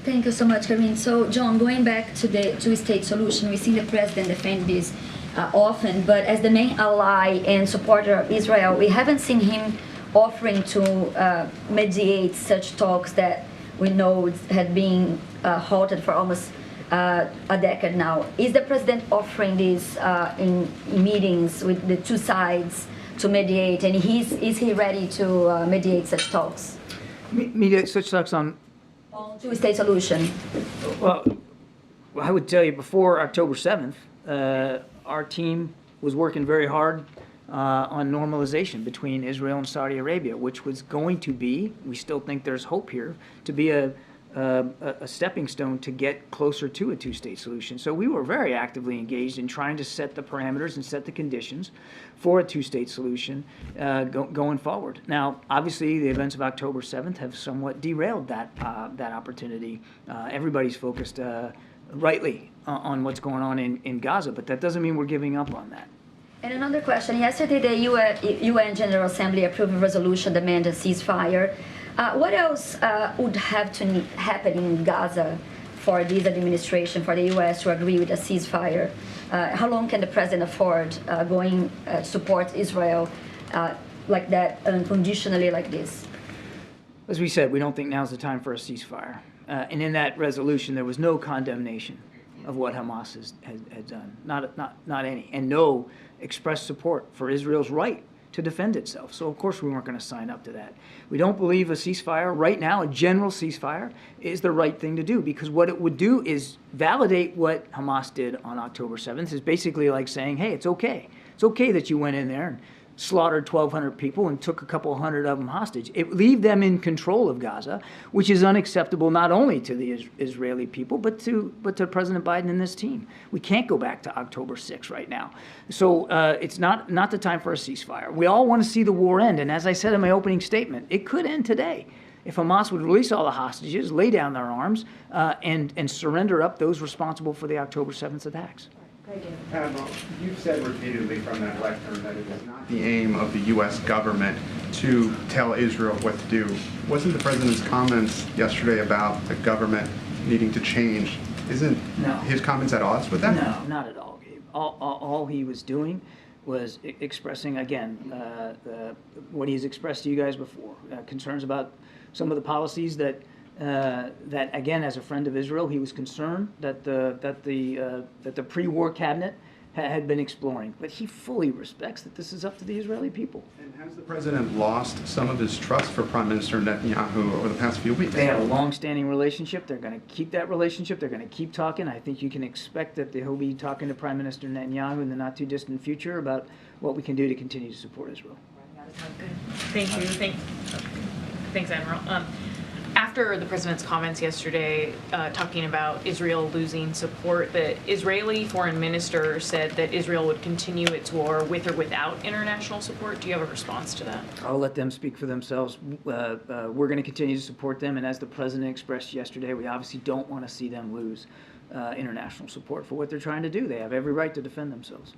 Thank you so much, Karine. So, John, going back to the two-state solution, we see the president defend this often, but as the main ally and supporter of Israel, we haven't seen him offering to mediate such talks that we know had been halted for almost a decade now. Is the president offering this in meetings with the two sides to mediate, and is he ready to mediate such talks? Mediate such talks on Two-state solution. Well, I would tell you before October 7th, our team was working very hard on normalization between Israel and Saudi Arabia, which was going to be, we still think there's hope here, to be a stepping stone to get closer to a two-state solution. So we were very actively engaged in trying to set the parameters and set the conditions for a two-state solution going forward. Now, obviously, the events of October 7th have somewhat derailed that opportunity. Everybody's focused rightly on what's going on in Gaza, but that doesn't mean we're giving up on that. And another question. Yesterday, the UN General Assembly approved a resolution demanding a ceasefire. What else would have to happen in Gaza for this administration, for the U.S. to agree with a ceasefire? How long can the president afford going to support Israel like that, unconditionally like this? As we said, we don't think now's the time for a ceasefire. And in that resolution, there was no condemnation of what Hamas has done, not any, and no expressed support for Israel's right to defend itself. So, of course, we weren't going to sign up to that. We don't believe a ceasefire right now, a general ceasefire, is the right thing to do, because what it would do is validate what Hamas did on October 7th. Is basically like saying, hey, it's okay. It's okay that you went in there and slaughtered 1,200 people and took a couple hundred of them hostage. It leave them in control of Gaza, which is unacceptable not only to the Israeli people, but to President Biden and this team. We can't go back to October 6th right now. So it's not the time for a ceasefire. We all want to see the war end, and as I said in my opening statement, it could end today if Hamas would release all the hostages, lay down their arms, and surrender up those responsible for the October 7th attacks. Admiral, you've said repeatedly from that lectern that it is not the aim of the U.S. government to tell Israel what to do. Wasn't the president's comments yesterday about the government needing to change, isn't his comments at odds with that? No, not at all, Gabe. All he was doing was expressing, again, what he's expressed to you guys before, concerns about some of the policies that again, as a friend of Israel, he was concerned that the pre-war cabinet had been exploring. But he fully respects that this is up to the Israeli people. And has the president lost some of his trust for Prime Minister Netanyahu over the past few weeks? They have a long-standing relationship. They're going to keep that relationship. They're going to keep talking. I think you can expect that he'll be talking to Prime Minister Netanyahu in the not-too-distant future about what we can do to continue to support Israel. Thank you. Thanks, Admiral. After the president's comments yesterday talking about Israel losing support, the Israeli foreign minister said that Israel would continue its war with or without international support. Do you have a response to that? I'll let them speak for themselves. We're going to continue to support them, and as the president expressed yesterday, we obviously don't want to see them lose international support for what they're trying to do. They have every right to defend themselves.